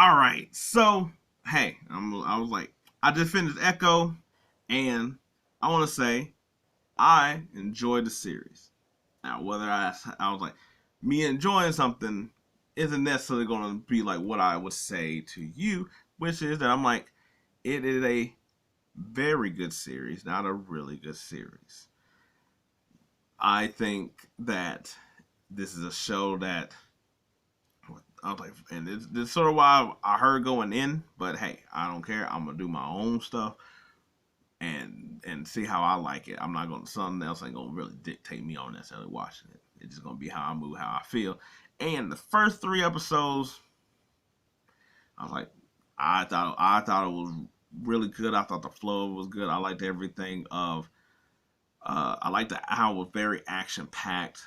All right. So, hey, I was like, I just finished Echo, and I want to say I enjoyed the series. Now, whether I was like, me enjoying something isn't necessarily going to be like what I would say to you, which is that I'm like, it is a very good series, not a really good series. I think that this is a show that I was like, and this is sort of why I heard going in, but hey, I don't care. I'm gonna do my own stuff and see how I like it. I'm not gonna something else ain't gonna really dictate me on necessarily watching it. It's just gonna be how I move, how I feel. And the first three episodes, I was like, I thought it was really good. I thought the flow was good. I liked everything of I liked how it was very action packed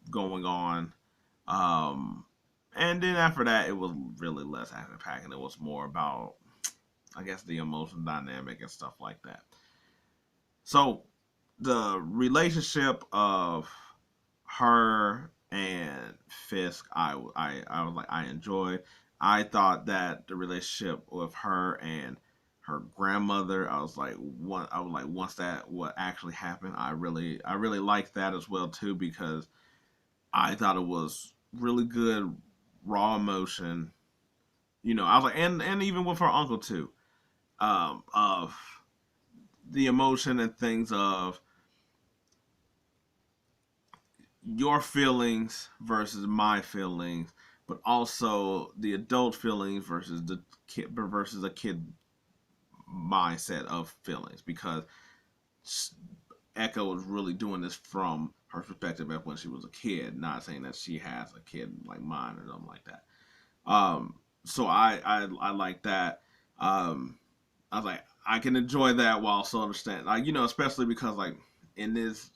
going on. Um, and then after that, it was really less action packed, and it was more about, I guess, the emotional dynamic and stuff like that. So the relationship of her and Fisk, I was like, I enjoyed. I thought that the relationship with her and her grandmother, I was like, once that what actually happened, I really liked that as well too, because I thought it was really good raw emotion. I was like, and even with her uncle too, of the emotion and things of your feelings versus my feelings, but also the adult feelings versus the kid versus a kid mindset of feelings, because Echo was really doing this from her perspective of when she was a kid, not saying that she has a kid like mine or something like that. So I like that. I was like, I can enjoy that while also understand, like, especially because, like, in this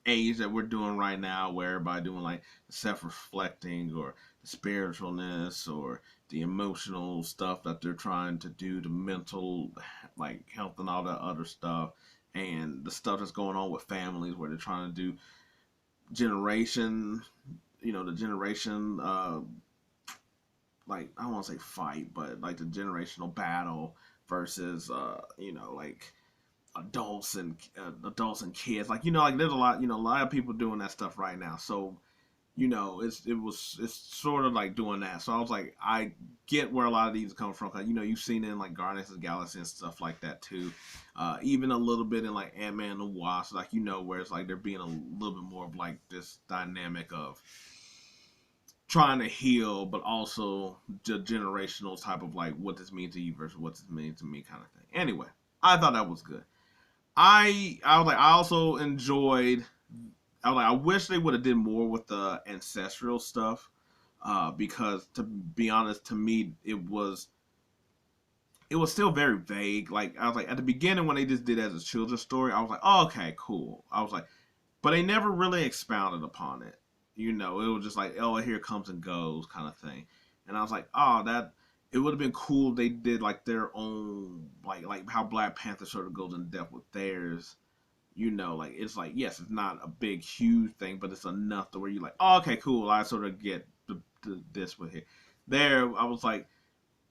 age that we're doing right now, where everybody doing like self-reflecting or the spiritualness or the emotional stuff that they're trying to do, the mental, like, health and all that other stuff, and the stuff that's going on with families where they're trying to do generation, the generation, like, I don't want to say fight, but like the generational battle versus, like adults and kids. Like, like, there's a lot, a lot of people doing that stuff right now. So, it's sort of like doing that. So I was like, I get where a lot of these come from. Cause, you've seen it in like Guardians of the Galaxy and stuff like that too. Even a little bit in like Ant-Man and the Wasp, like, where it's like they're being a little bit more of like this dynamic of trying to heal, but also the generational type of like what this means to you versus what this means to me kind of thing. Anyway, I thought that was good. I was like, I also enjoyed. I was like, I wish they would have did more with the ancestral stuff, because, to be honest, to me it was still very vague. Like, I was like, at the beginning when they just did it as a children's story, I was like, oh, okay, cool. I was like, but they never really expounded upon it. It was just like, oh, here comes and goes kind of thing. And I was like, oh, that it would have been cool if they did like their own, like how Black Panther sort of goes in depth with theirs. Like, it's like, yes, it's not a big huge thing, but it's enough to where you're like, oh, okay, cool. I sort of get this with it. There, I was like,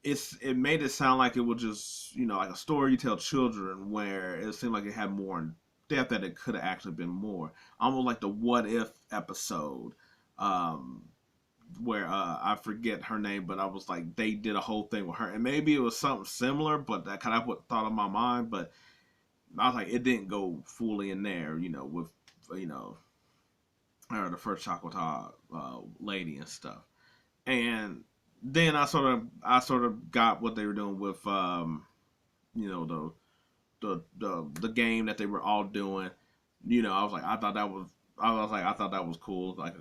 it made it sound like it was just, like a story you tell children, where it seemed like it had more in depth, that it could have actually been more, almost like the what if episode, um where, I forget her name, but I was like, they did a whole thing with her, and maybe it was something similar, but that kind of what thought of my mind. But I was like, it didn't go fully in there, with, you know the first Chakotay, lady and stuff. And then I sort of got what they were doing with, you know the game that they were all doing. I was like, I thought that was cool. Like,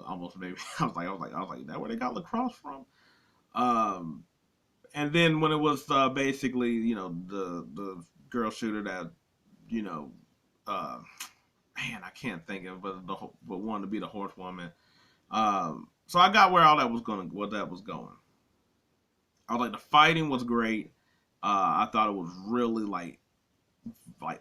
almost maybe I was like, is that where they got lacrosse from? Um, and then when it was, basically, the girl shooter that, you know uh, man, I can't think of, but wanted to be the horsewoman. So I got where all that was going, what that was going. I was like, the fighting was great. I thought it was really like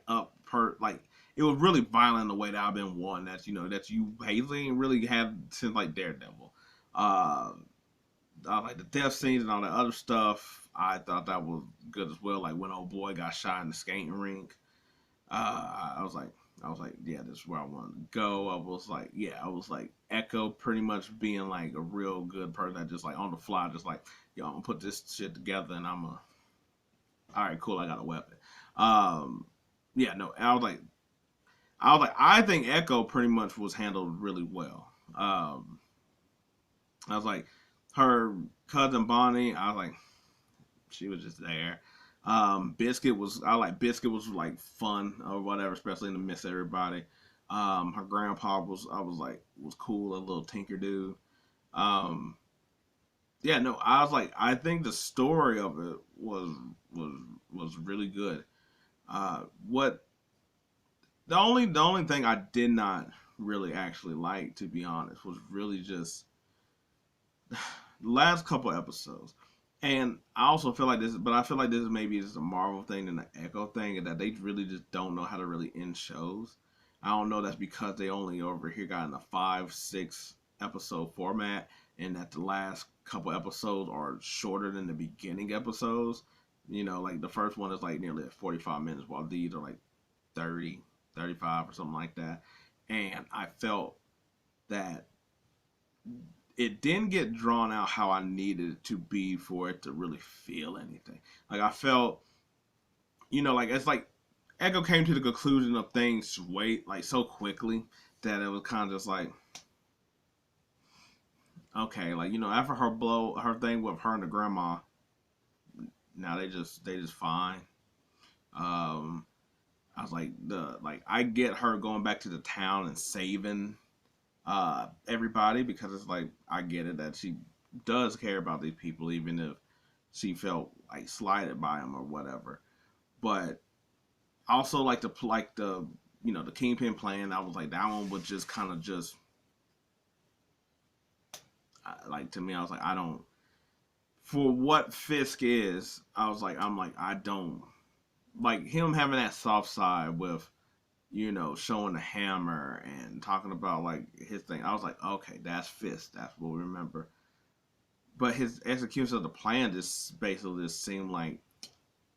up per like it was really violent in the way that I've been one that, that you Haley ain't really had since like Daredevil. Uh, like the death scenes and all that other stuff. I thought that was good as well. Like when old boy got shot in the skating rink. I was like, yeah, this is where I want to go. I was like, Echo pretty much being like a real good person that just like on the fly, just like, yo, I'm gonna put this shit together and all right, cool, I got a weapon. Um, yeah, no, I think Echo pretty much was handled really well. I was like, her cousin Bonnie, I was like, she was just there. Biscuit was like fun or whatever, especially in the midst of everybody. Her grandpa was cool, a little tinker dude. Um, yeah, no, I think the story of it was was really good. What the only thing I did not really actually like, to be honest, was really just the last couple episodes. And I also feel like this, but I feel like this is maybe just a Marvel thing and an Echo thing, and that they really just don't know how to really end shows. I don't know. That's because they only over here got in a 5, 6 episode format, and that the last couple episodes are shorter than the beginning episodes. You know, like the first one is like nearly 45 minutes, while these are like 30, 35 or something like that. And I felt that it didn't get drawn out how I needed it to be for it to really feel anything. Like I felt, like it's like Echo came to the conclusion of things so quickly that it was kind of just like, okay, like after her thing with her and the grandma, now they just fine. Um, I was like I get her going back to the town and saving everybody, because it's like I get it that she does care about these people, even if she felt like slighted by them or whatever. But I also the the Kingpin plan. I was like, that one was just kind of just like, to me. I was like, I don't, for what Fisk is. I don't like him having that soft side with showing the hammer and talking about like his thing. I was like, okay, that's Fisk. That's what we remember. But his execution of the plan just basically just seemed like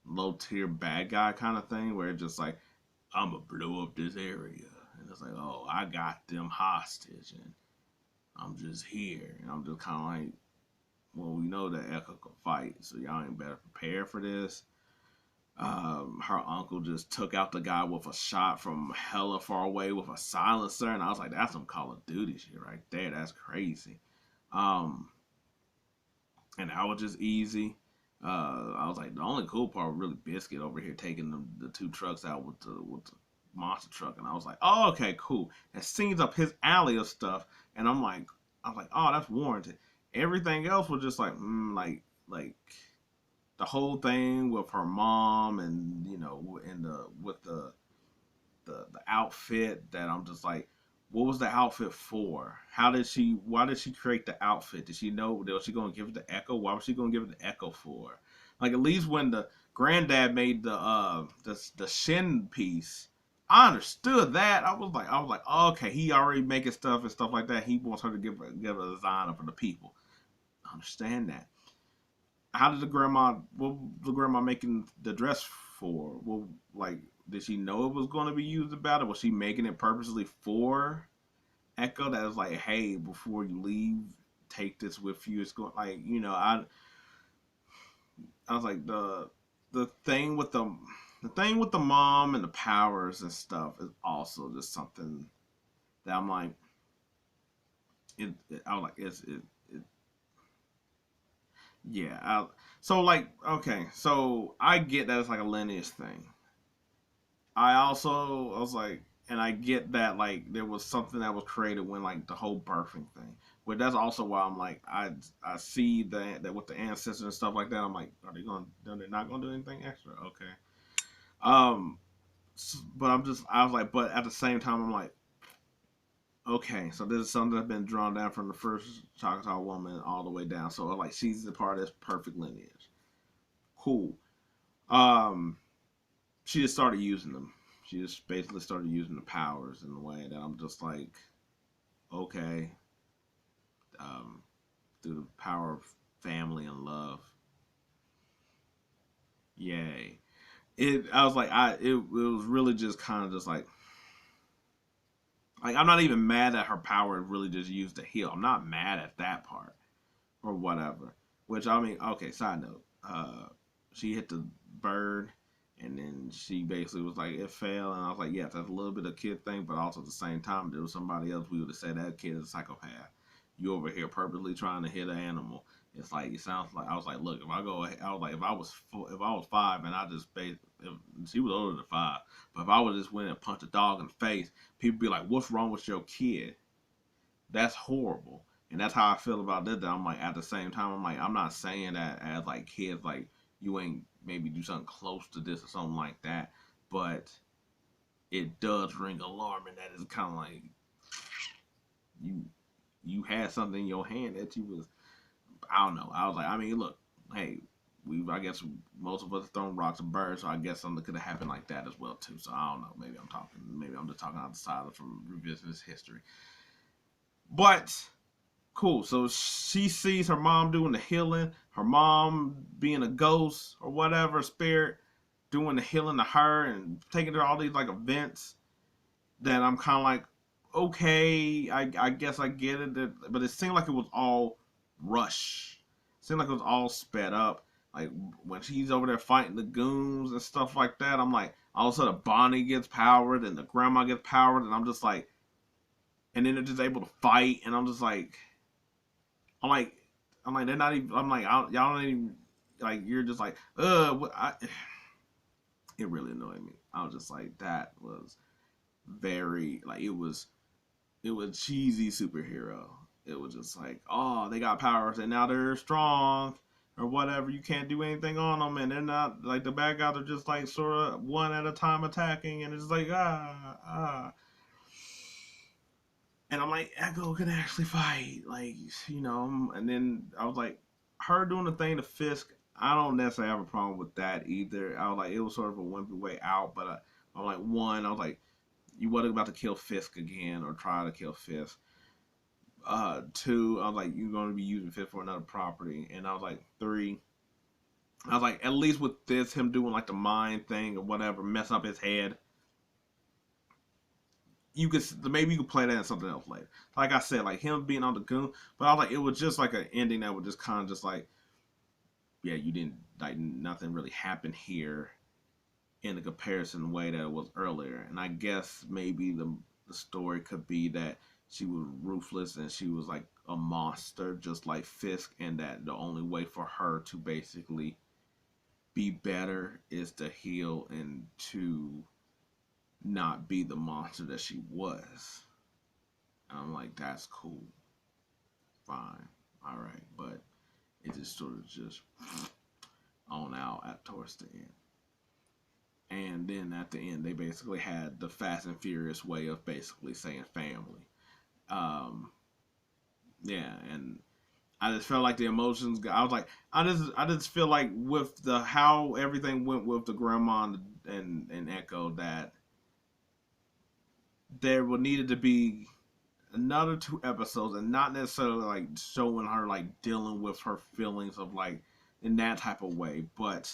low tier bad guy kind of thing, where it's just like, I'm gonna blow up this area, and it's like, oh, I got them hostage, and I'm just here, and I'm just kind of like, well, we know that Echo can fight, so y'all ain't better prepare for this. Her uncle just took out the guy with a shot from hella far away with a silencer, and I was like, that's some Call of Duty shit right there. That's crazy. Um, and that was just easy. I was like, the only cool part was really Biscuit over here taking the two trucks out with the monster truck, and I was like, oh, okay, cool. And scenes up his alley of stuff, and I was like, oh, that's warranted. Everything else was just like, like the whole thing with her mom, and in the with the outfit, that I'm just like, what was the outfit for? Why did she create the outfit? Did she know that was she going to give it to Echo? Why was she going to give it to Echo for? Like, at least when the granddad made the shin piece, I understood that. I was like, oh, okay, he already making stuff and stuff like that. He wants her to give a design for the people. I understand that. How did what was the grandma making the dress for? Well, like, did she know it was going to be used about it? Was she making it purposely for Echo? That was like, hey, before you leave, take this with you. It's going, like, I was like, the thing with the mom and the powers and stuff is also just something that I'm like, I was like, it yeah. So, like, okay, so I get that it's like a lineage thing. I was like, and I get that like there was something that was created when like the whole birthing thing. But that's also why I'm like, I see that with the ancestors and stuff like that. I'm like, are they not gonna do anything extra? Okay. Um, but I was like, but at the same time, I'm like, okay, so this is something that's been drawn down from the first Choctaw woman all the way down. So like, she's the part of this perfect lineage. Cool. Um, she just started using them. She just basically started using the powers in a way that I'm just like, okay, um, through the power of family and love. Yay. I was like, it was really just kind of just like I'm not even mad at her power really just used to heal. I'm not mad at that part or whatever. Which I mean, okay, side note. She hit the bird and then she basically was like, it fell, and I was like, yeah, that's a little bit of kid thing, but also at the same time, there was somebody else, we would have said that kid is a psychopath. You over here purposely trying to hit an animal. It's like it sounds like I was like, look, if I go, I was like, if I was 5 and I just if she was older than 5, but if I would just went and punched a dog in the face, people be like, what's wrong with your kid? That's horrible. And that's how I feel about this. That I'm like, at the same time, I'm like, I'm not saying that as like kids, like you ain't maybe do something close to this or something like that, but it does ring alarming that it's kind of like you you had something in your hand that you was, I don't know. I was like, I mean, look, hey, I guess most of us thrown rocks and birds, so I guess something could have happened like that as well too. So I don't know. Maybe I'm just talking outside of from revisiting this history. But cool. So she sees her mom doing the healing, her mom being a ghost or whatever, spirit, doing the healing to her and taking her to all these like events that I'm kind of like, okay, I guess I get it. But it seemed like it was all rush. It seemed like it was all sped up. Like when she's over there fighting the goons and stuff like that, I'm like, all of a sudden Bonnie gets powered and the grandma gets powered, and I'm just like, and then they're just able to fight, and I'm just like, I'm like, they're not even. I'm like, y'all don't even like. You're just like, what, it really annoyed me. I was just like, that was very like it was cheesy superhero. It was just like, oh, they got powers and now they're strong or whatever. You can't do anything on them, and they're not like the bad guys are just like sort of one at a time attacking, and it's like ah. And I'm like, Echo can actually fight, like And then I was like, her doing the thing to Fisk. I don't necessarily have a problem with that either. I was like, it was sort of a wimpy way out, but I'm like, one, I was like, you wasn't about to kill Fisk again or try to kill Fisk. Two, I was like, you're going to be using Fisk for another property, and I was like, three, I was like, at least with this, him doing like the mind thing or whatever, mess up his head, you could maybe you could play that in something else later. Like I said, like him being on the goon, but I was like, it was just like an ending that would just kind of just like, yeah, you didn't like nothing really happened here in the comparison way that it was earlier. And I guess maybe the story could be that she was ruthless and she was like a monster, just like Fisk, and that the only way for her to basically be better is to heal and to not be the monster that she was. And I'm like, that's cool, fine, all right, but it just sort of just on out at towards the end. And then at the end, they basically had the Fast and Furious way of basically saying family. Um, yeah, and I just felt like the emotions. I was like, I just feel like with the how everything went with the grandma and Echo, that there would needed to be another 2 episodes, and not necessarily like showing her like dealing with her feelings of like in that type of way, but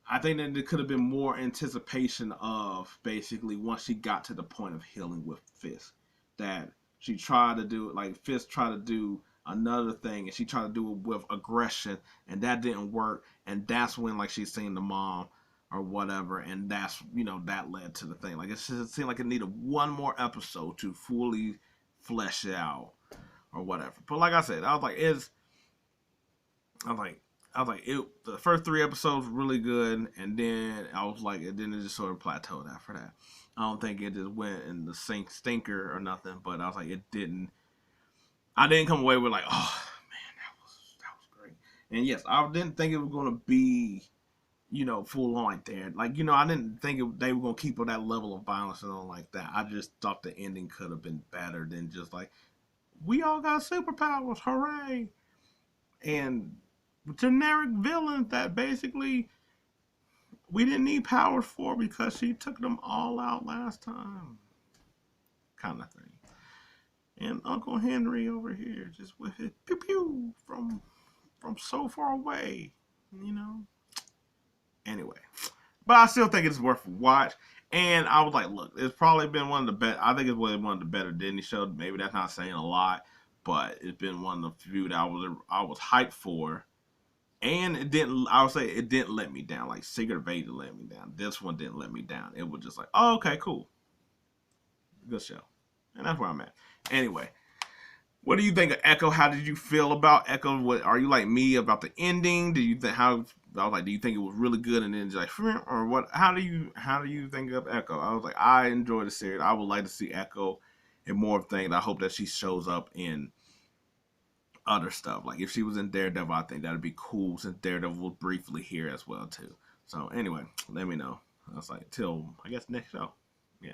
I think that there could have been more anticipation of basically once she got to the point of healing with Fisk, that she tried to do it like Fisk tried to do another thing, and she tried to do it with aggression, and that didn't work, and that's when like she's seen the mom or whatever, and that's that led to the thing. Like it seemed like it needed one more episode to fully flesh it out or whatever. But like I said, I was like, the first 3 episodes were really good, and then I was like, and then it just sort of plateaued after that. I don't think it just went in the stinker or nothing, but I was like, it didn't. I didn't come away with like, oh man, that was great. And yes, I didn't think it was gonna be, full on like that. Like, I didn't think they were gonna keep up that level of violence and all like that. I just thought the ending could have been better than just like, we all got superpowers, hooray! And generic villains that basically we didn't need powers for because she took them all out last time, kind of thing. And Uncle Henry over here just with his pew pew from from so far away, you know. Anyway, but I still think it's worth a watch. And I was like, look, it's probably been one of the best. I think it's one of the better Disney shows. Maybe that's not saying a lot, but it's been one of the few that I was hyped for. And it didn't. I would say it didn't let me down. Like Secret Invasion let me down. This one didn't let me down. It was just like, oh, okay, cool, good show, and that's where I'm at. Anyway, what do you think of Echo? How did you feel about Echo? What are you like me about the ending? Do you think how? I was like, do you think it was really good and then just like, or what? How do you think of Echo? I was like, I enjoy the series. I would like to see Echo in more things. I hope that she shows up in other stuff. Like if she was in Daredevil, I think that'd be cool since Daredevil was briefly here as well too. So anyway, let me know. I was like, till I guess next show. Yeah.